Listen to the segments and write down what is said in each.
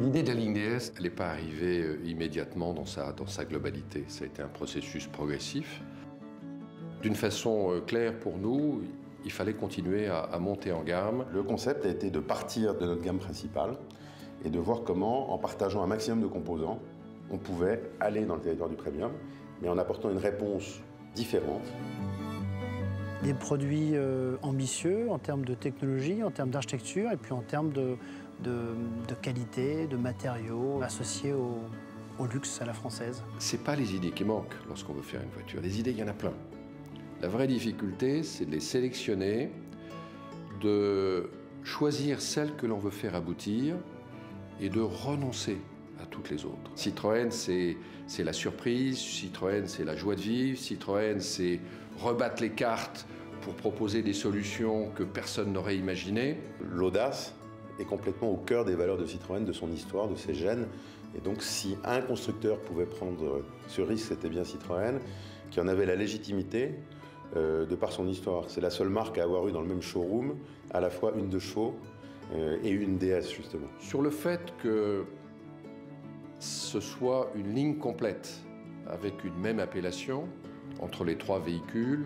L'idée de la ligne DS, elle n'est pas arrivée immédiatement dans sa globalité. Ça a été un processus progressif. D'une façon claire pour nous, il fallait continuer à monter en gamme. Le concept a été de partir de notre gamme principale et de voir comment, en partageant un maximum de composants, on pouvait aller dans le territoire du premium, mais en apportant une réponse différente. Des produits ambitieux en termes de technologie, en termes d'architecture et puis en termes de qualité, de matériaux associés au luxe à la française. C'est pas les idées qui manquent lorsqu'on veut faire une voiture. Les idées, il y en a plein. La vraie difficulté, c'est de les sélectionner, de choisir celles que l'on veut faire aboutir et de renoncer à toutes les autres. Citroën, c'est la surprise, Citroën, c'est la joie de vivre, Citroën, c'est rebattre les cartes pour proposer des solutions que personne n'aurait imaginées. L'audace est complètement au cœur des valeurs de Citroën, de son histoire, de ses gènes. Et donc, si un constructeur pouvait prendre ce risque, c'était bien Citroën, qui en avait la légitimité de par son histoire. C'est la seule marque à avoir eu dans le même showroom à la fois une 2 chevaux et une DS, justement. Sur le fait que ce soit une ligne complète avec une même appellation entre les 3 véhicules,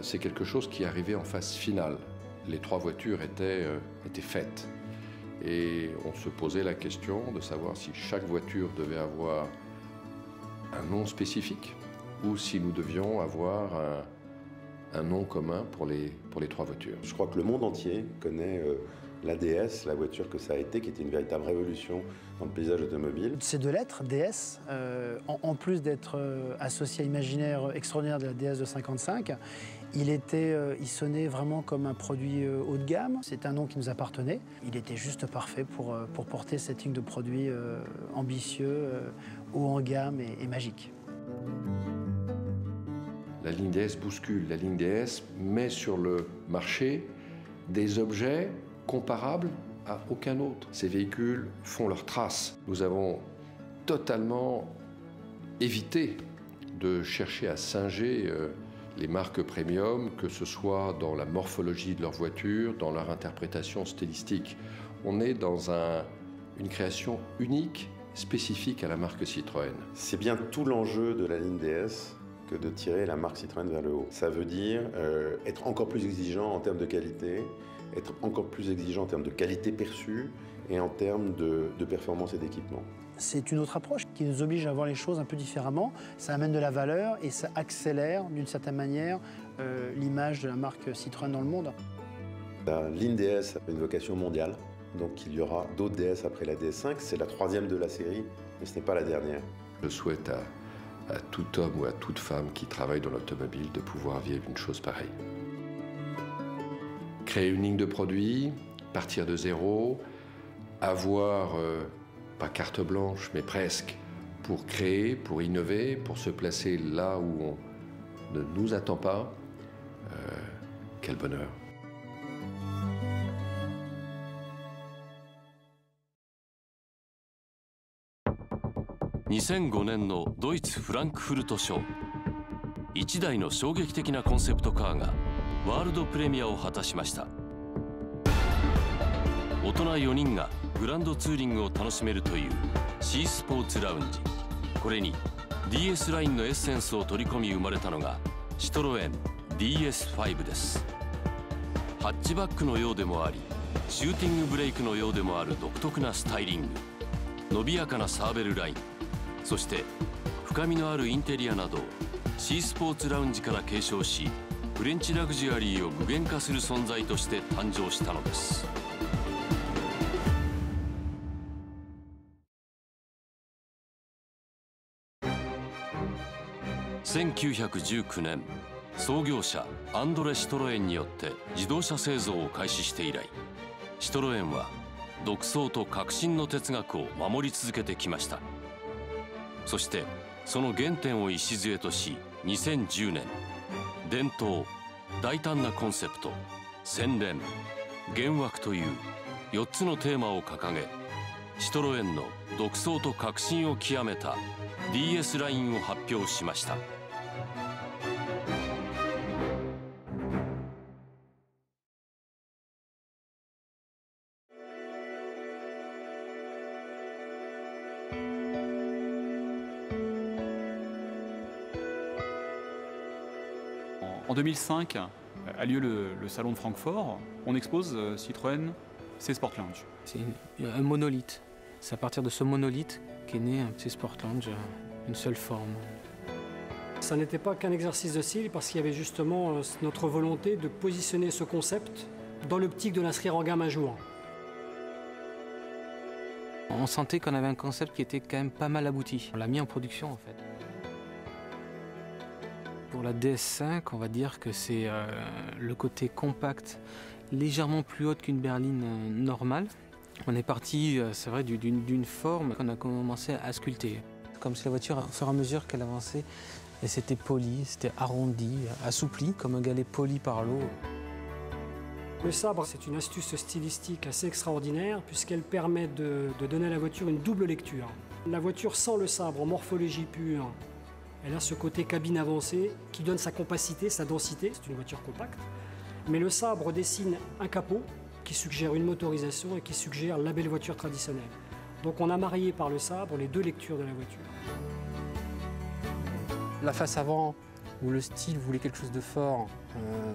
c'est quelque chose qui arrivait en phase finale. Les 3 voitures étaient faites. Et on se posait la question de savoir si chaque voiture devait avoir un nom spécifique ou si nous devions avoir un nom commun pour les 3 voitures. Je crois que le monde entier connaît la DS, la voiture que ça a été, qui était une véritable révolution dans le paysage automobile. Ces 2 lettres, DS, en plus d'être associé à l'imaginaire extraordinaire de la DS de 55, il sonnait vraiment comme un produit haut de gamme. C'est un nom qui nous appartenait. Il était juste parfait pour porter cette ligne de produits ambitieux, haut en gamme et magique. La ligne DS bouscule. La ligne DS met sur le marché des objets comparables à aucun autre. Ces véhicules font leurs traces. Nous avons totalement évité de chercher à singer les marques premium, que ce soit dans la morphologie de leur voiture, dans leur interprétation stylistique. On est dans une création unique, spécifique à la marque Citroën. C'est bien tout l'enjeu de la ligne DS que de tirer la marque Citroën vers le haut. Ça veut dire être encore plus exigeant en termes de qualité, être encore plus exigeant en termes de qualité perçue et en termes de performance et d'équipement. C'est une autre approche qui nous oblige à voir les choses un peu différemment. Ça amène de la valeur et ça accélère d'une certaine manière l'image de la marque Citroën dans le monde. La ligne DS a une vocation mondiale, donc il y aura d'autres DS après la DS5. C'est la 3e de la série, mais ce n'est pas la dernière. Je souhaite à tout homme ou à toute femme qui travaille dans l'automobile de pouvoir vivre une chose pareille. Créer une ligne de produits, partir de zéro, avoir, pas carte blanche, mais presque, pour créer, pour innover, pour se placer là où on ne nous attend pas. Quel bonheur.2005年のドイツ・フランクフルトショー、1台の衝撃的なコンセプトカーがワールドプレミアを果たしました。大人4人がグランドツーリングを楽しめるという C スポーツラウンジ。これに DS ラインのエッセンスを取り込み生まれたのがシトロエン DS5 です。ハッチバックのようでもあり、シューティングブレークのようでもある独特なスタイリング、伸びやかなサーベルライン、そして深みのあるインテリアなどを C スポーツラウンジから継承し、フレンチラグジュアリーを具現化する存在として誕生したのです。1919年、創業者アンドレ・シトロエンによって自動車製造を開始して以来、シトロエンは独創と革新の哲学を守り続けてきました。そしてその原点を礎とし、2010年、伝統、大胆なコンセプト、洗練、幻惑という4つのテーマを掲げ、シトロエンの独創と革新を極めた DS ラインを発表しました。En 2005 a lieu le salon de Francfort. On expose Citroën C-Sport Lounge. C'est un monolithe. C'est à partir de ce monolithe qu'est né un C-Sport Lounge, une seule forme. Ça n'était pas qu'un exercice de style parce qu'il y avait justement notre volonté de positionner ce concept dans l'optique de l'inscrire en gamme un jour. On sentait qu'on avait un concept qui était quand même pas mal abouti. On l'a mis en production en fait. Pour la DS5, on va dire que c'est le côté compact, légèrement plus haute qu'une berline normale. On est parti, c'est vrai, d'une forme qu'on a commencé à sculpter. Comme si la voiture, au fur et à mesure qu'elle avançait, elle s'était polie, c'était arrondi, assoupli, comme un galet poli par l'eau. Le sabre, c'est une astuce stylistique assez extraordinaire puisqu'elle permet de donner à la voiture une double lecture. La voiture sans le sabre, en morphologie pure, elle a ce côté cabine avancée qui donne sa compacité, sa densité. C'est une voiture compacte. Mais le sabre dessine un capot qui suggère une motorisation et qui suggère la belle voiture traditionnelle. Donc on a marié par le sabre les deux lectures de la voiture. La face avant, où le style voulait quelque chose de fort,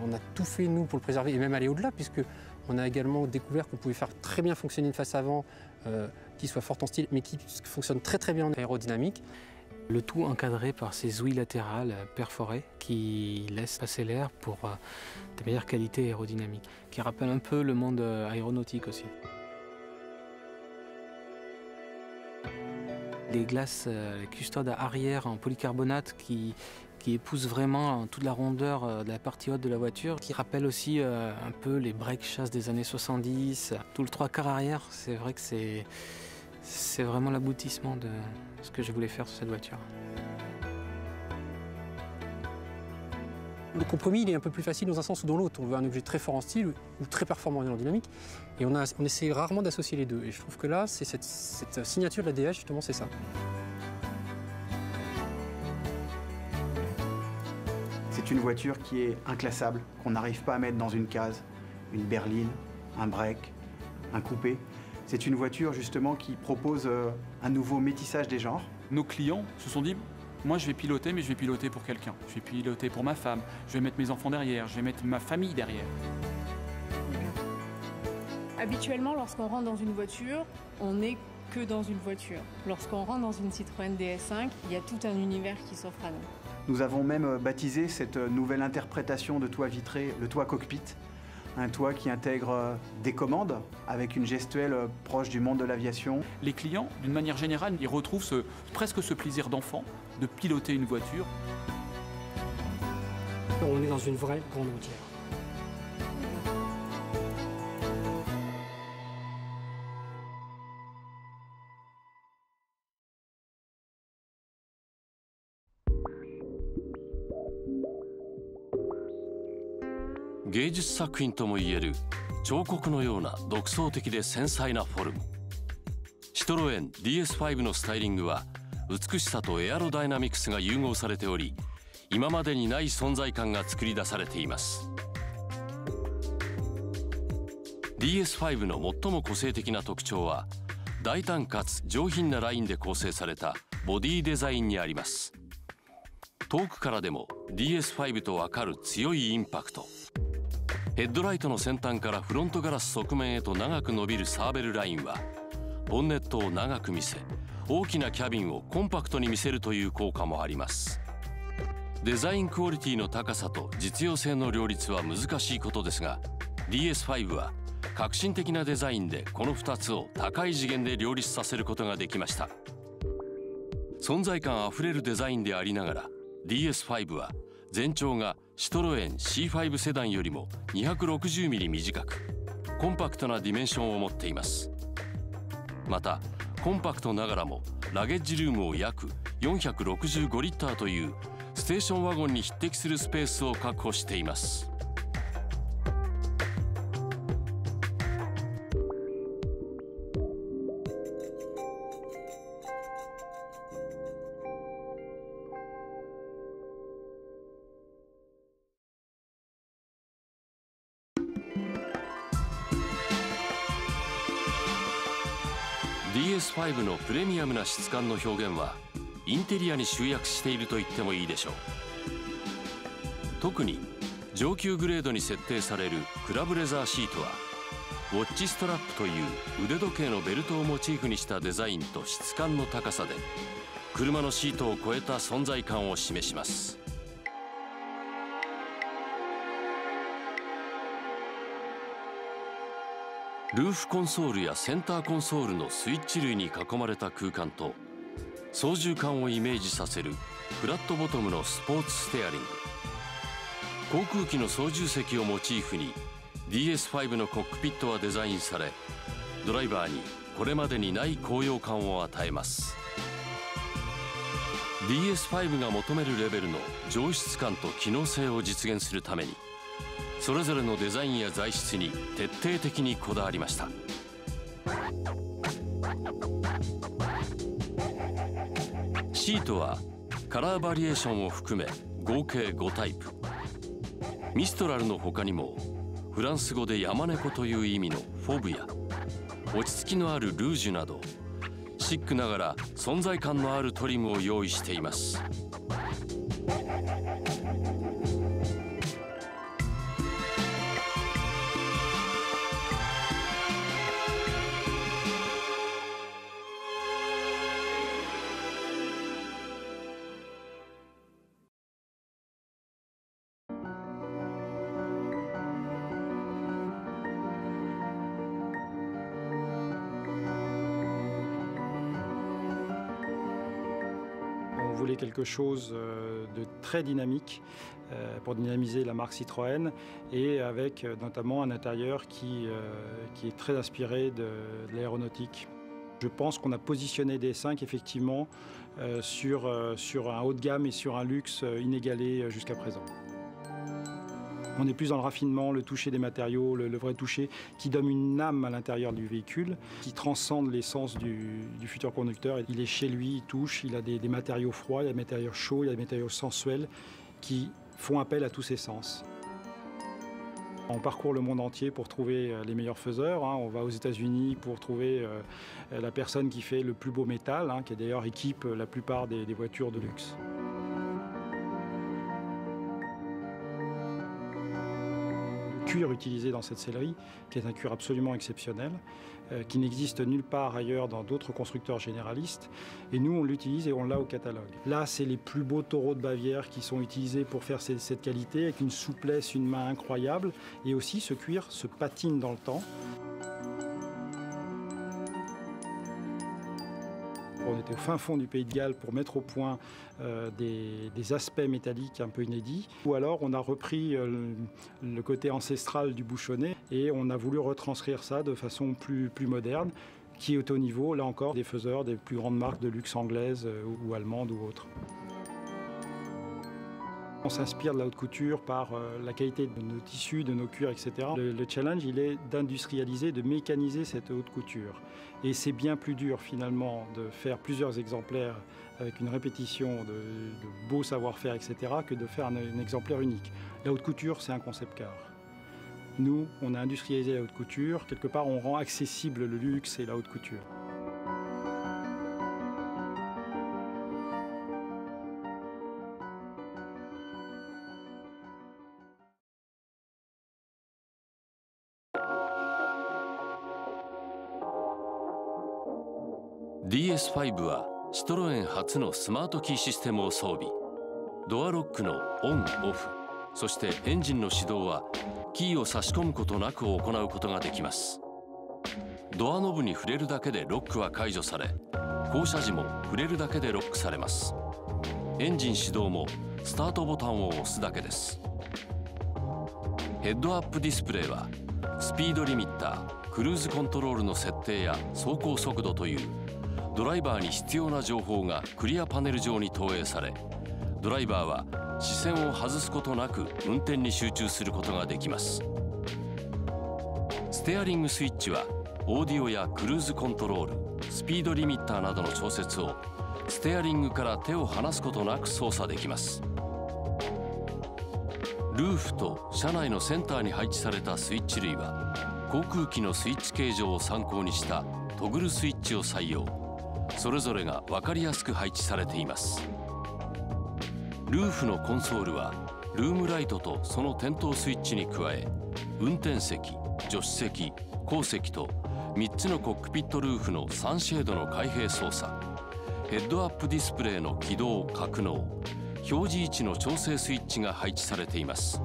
on a tout fait nous pour le préserver et même aller au-delà puisque on a également découvert qu'on pouvait faire très bien fonctionner une face avant qui soit forte en style mais qui fonctionne très très bien en aérodynamique. Le tout encadré par ces ouïes latérales perforées qui laissent passer l'air pour de meilleures qualités aérodynamiques, qui rappellent un peu le monde aéronautique aussi. Les glaces custodes à arrière en polycarbonate qui épousent vraiment toute la rondeur de la partie haute de la voiture, qui rappellent aussi un peu les break chasse des années 70. Tout le trois quarts arrière, c'est vrai que c'est vraiment l'aboutissement de ce que je voulais faire sur cette voiture. Le compromis, il est un peu plus facile dans un sens ou dans l'autre. On veut un objet très fort en style ou très performant en aérodynamique. Et on essaie rarement d'associer les deux. Et je trouve que là, c'est cette signature de la DS, justement, c'est ça. C'est une voiture qui est inclassable, qu'on n'arrive pas à mettre dans une case, une berline, un break, un coupé. C'est une voiture justement qui propose un nouveau métissage des genres. Nos clients se sont dit, moi je vais piloter, mais je vais piloter pour quelqu'un. Je vais piloter pour ma femme, je vais mettre mes enfants derrière, je vais mettre ma famille derrière. Habituellement, lorsqu'on rentre dans une voiture, on n'est que dans une voiture. Lorsqu'on rentre dans une Citroën DS5, il y a tout un univers qui s'offre à nous. Nous avons même baptisé cette nouvelle interprétation de toit vitré, le toit cockpit. Un toit qui intègre des commandes avec une gestuelle proche du monde de l'aviation. Les clients, d'une manière générale, ils retrouvent presque ce plaisir d'enfant de piloter une voiture. On est dans une vraie grande routière.「芸術作品」ともいえる彫刻のような独創的で繊細なフォルム。シトロエン DS5 のスタイリングは美しさとエアロダイナミクスが融合されており、今までにない存在感が作り出されています。 DS5 の最も個性的な特徴は大胆かつ上品なラインで構成されたボディデザインにあります。遠くからでも DS5 と分かる強いインパクト。ヘッドライトの先端からフロントガラス側面へと長く伸びるサーベルラインはボンネットを長く見せ、大きなキャビンをコンパクトに見せるという効果もあります。デザインクオリティの高さと実用性の両立は難しいことですが、 DS5 は革新的なデザインでこの2つを高い次元で両立させることができました。存在感あふれるデザインでありながら DS5 は全長がシトロエン C5 セダンよりも 260mm 短くコンパクトなディメンションを持っています。またコンパクトながらもラゲッジルームを約465リッターというステーションワゴンに匹敵するスペースを確保しています。DS5 のプレミアムな質感の表現はインテリアに集約していると言ってもいいでしょう。特に上級グレードに設定されるクラブレザーシートはウォッチストラップという腕時計のベルトをモチーフにしたデザインと質感の高さで車のシートを超えた存在感を示します。ルーフコンソールやセンターコンソールのスイッチ類に囲まれた空間と操縦桿をイメージさせるフラットボトムのスポーツステアリング、航空機の操縦席をモチーフに DS5 のコックピットはデザインされ、ドライバーにこれまでにない高揚感を与えます。 DS5 が求めるレベルの上質感と機能性を実現するためにそれぞれのデザインや材質に徹底的にこだわりました。シートはカラーバリエーションを含め合計5タイプ。ミストラルの他にもフランス語で山猫という意味のフォブや落ち着きのあるルージュなどシックながら存在感のあるトリムを用意しています。On voulait quelque chose de très dynamique pour dynamiser la marque Citroën et avec notamment un intérieur qui est très inspiré de l'aéronautique. Je pense qu'on a positionné DS5 effectivement sur un haut de gamme et sur un luxe inégalé jusqu'à présent. On est plus dans le raffinement, le toucher des matériaux, le vrai toucher qui donne une âme à l'intérieur du véhicule, qui transcende l'essence du futur conducteur. Il est chez lui, il touche, il a des matériaux froids, il a des matériaux chauds, il a des matériaux sensuels qui font appel à tous ses sens. On parcourt le monde entier pour trouver les meilleurs faiseurs. On va aux États-Unis pour trouver la personne qui fait le plus beau métal, qui d'ailleurs équipe la plupart des voitures de luxe. Le cuir utilisé dans cette sellerie, qui est un cuir absolument exceptionnel, qui n'existe nulle part ailleurs dans d'autres constructeurs généralistes. Et nous, on l'utilise et on l'a au catalogue. Là, c'est les plus beaux taureaux de Bavière qui sont utilisés pour faire cette qualité, avec une souplesse, une main incroyable. Et aussi, ce cuir se patine dans le temps. On était au fin fond du Pays de Galles pour mettre au point des aspects métalliques un peu inédits. Ou alors on a repris le côté ancestral du bouchonnet et on a voulu retranscrire ça de façon plus moderne, qui est au niveau, là encore, des faiseurs des plus grandes marques de luxe anglaises ou allemandes ou autres. On s'inspire de la haute couture par la qualité de nos tissus, de nos cuirs, etc. Le challenge, il est d'industrialiser, de mécaniser cette haute couture. Et c'est bien plus dur, finalement, de faire plusieurs exemplaires avec une répétition de beaux savoir-faire, etc., que de faire un exemplaire unique. La haute couture, c'est un concept car. Nous, on a industrialisé la haute couture. Quelque part, on rend accessible le luxe et la haute couture. DS5 はシトロエン初のスマートキーシステムを装備。ドアロックのオン・オフ、そしてエンジンの始動はキーを差し込むことなく行うことができます。ドアノブに触れるだけでロックは解除され、降車時も触れるだけでロックされます。エンジン始動もスタートボタンを押すだけです。ヘッドアップディスプレイはスピードリミッター、クルーズコントロールの設定や走行速度というドライバーに必要な情報がクリアパネル上に投影され、ドライバーは視線を外すことなく運転に集中することができます。ステアリングスイッチはオーディオやクルーズコントロール、スピードリミッターなどの調節をステアリングから手を離すことなく操作できます。ルーフと車内のセンターに配置されたスイッチ類は航空機のスイッチ形状を参考にしたトグルスイッチを採用。それぞれが分かりやすく配置されています。ルーフのコンソールはルームライトとその点灯スイッチに加え、運転席、助手席、後席と3つのコックピットルーフのサンシェードの開閉操作、ヘッドアップディスプレイの起動・格納、表示位置の調整スイッチが配置されています。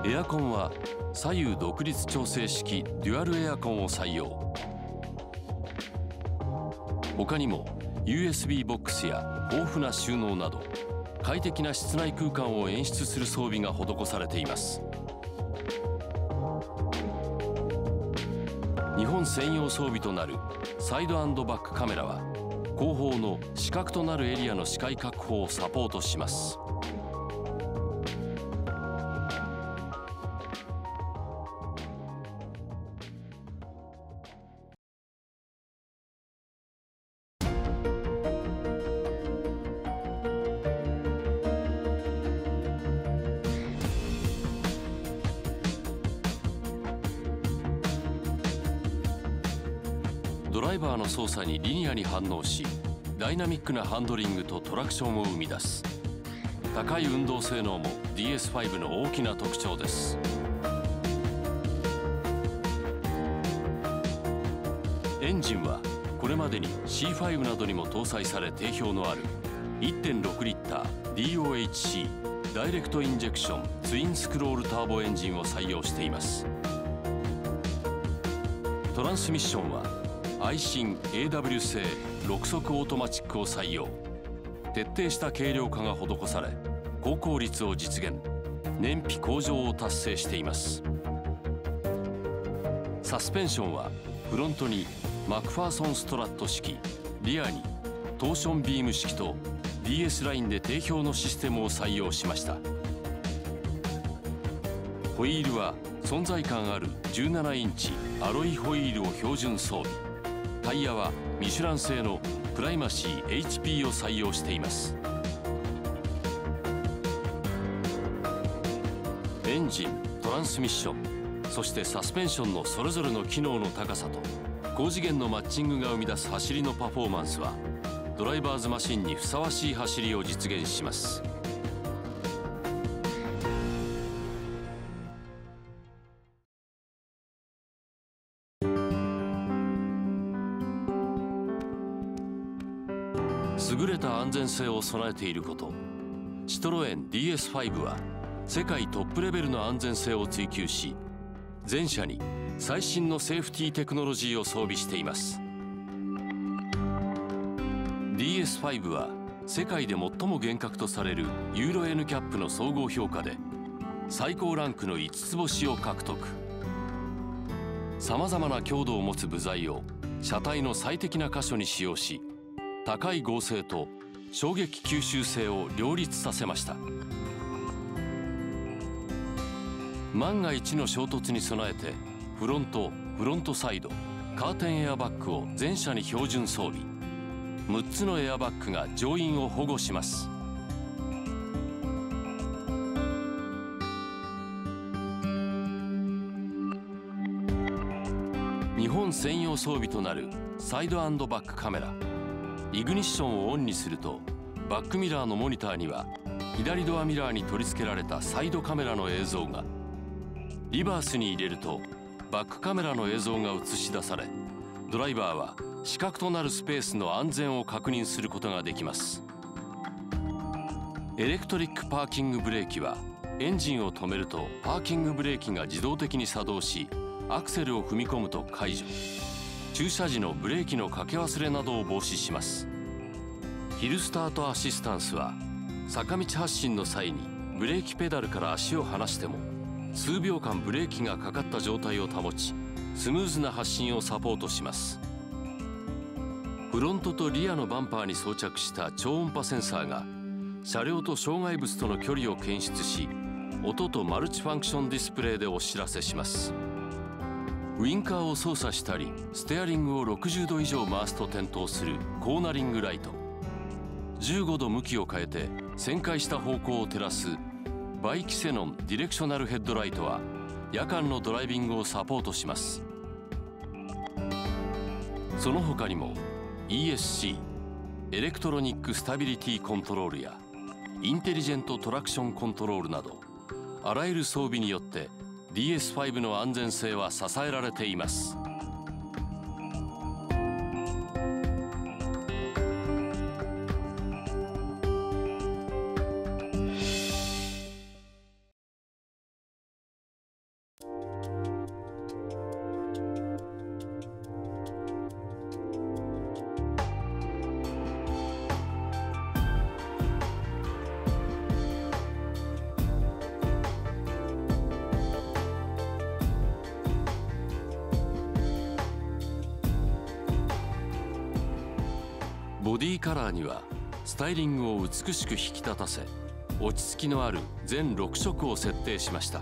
エアコンは左右独立調整式デュアルエアコンを採用。他にも USB ボックスや豊富な収納など快適な室内空間を演出する装備が施されています。日本専用装備となるサイド&バックカメラは後方の死角となるエリアの視界確保をサポートします。ドライバーの操作にリニアに反応し、ダイナミックなハンドリングとトラクションを生み出す。高い運動性能も DS5 の大きな特徴です。エンジンはこれまでに C5 などにも搭載され定評のある 1.6 リッター DOHC ダイレクトインジェクションツインスクロールターボエンジンを採用しています。トランスミッションは愛信 AW 製6速オートマチックを採用。徹底した軽量化が施され、高効率を実現、燃費向上を達成しています。サスペンションはフロントにマクファーソンストラット式、リアにトーションビーム式と DS ラインで定評のシステムを採用しました。ホイールは存在感ある17インチアロイホイールを標準装備。タイヤはミシュラン製のプライマシー HP を採用しています。エンジン、トランスミッション、そしてサスペンションのそれぞれの機能の高さと高次元のマッチングが生み出す走りのパフォーマンスはドライバーズマシンにふさわしい走りを実現します。優れた安全性を備えていること。シトロエン DS5 は世界トップレベルの安全性を追求し、全車に最新のセーフティーテクノロジーを装備しています。 DS5 は世界で最も厳格とされるユーロ NCAP の総合評価で最高ランクの5つ星を獲得。さまざまな強度を持つ部材を車体の最適な箇所に使用し、高い剛性と衝撃吸収性を両立させました。万が一の衝突に備えてフロントサイド、カーテンエアバッグを全車に標準装備。6つのエアバッグが乗員を保護します。日本専用装備となるサイド&バックカメラ。イグニッションをオンにするとバックミラーのモニターには左ドアミラーに取り付けられたサイドカメラの映像が、リバースに入れるとバックカメラの映像が映し出され、ドライバーは死角となるスペースの安全を確認することができます。エレクトリックパーキングブレーキはエンジンを止めるとパーキングブレーキが自動的に作動し、アクセルを踏み込むと解除。駐車時のブレーキのかけ忘れなどを防止します。ヒルスタートアシスタンスは坂道発進の際にブレーキペダルから足を離しても数秒間ブレーキがかかった状態を保ち、スムーズな発進をサポートします。フロントとリアのバンパーに装着した超音波センサーが車両と障害物との距離を検出し、音とマルチファンクションディスプレイでお知らせします。ウインカーを操作したりステアリングを60度以上回すと点灯するコーナリングライト。15度向きを変えて旋回した方向を照らすバイキセノンディレクショナルヘッドライトは夜間のドライビングをサポートします。その他にも ESC エレクトロニックスタビリティコントロールやインテリジェントトラクションコントロールなどあらゆる装備によって DS5 の安全性は支えられています。ボディカラーにはスタイリングを美しく引き立たせ落ち着きのある全6色を設定しました。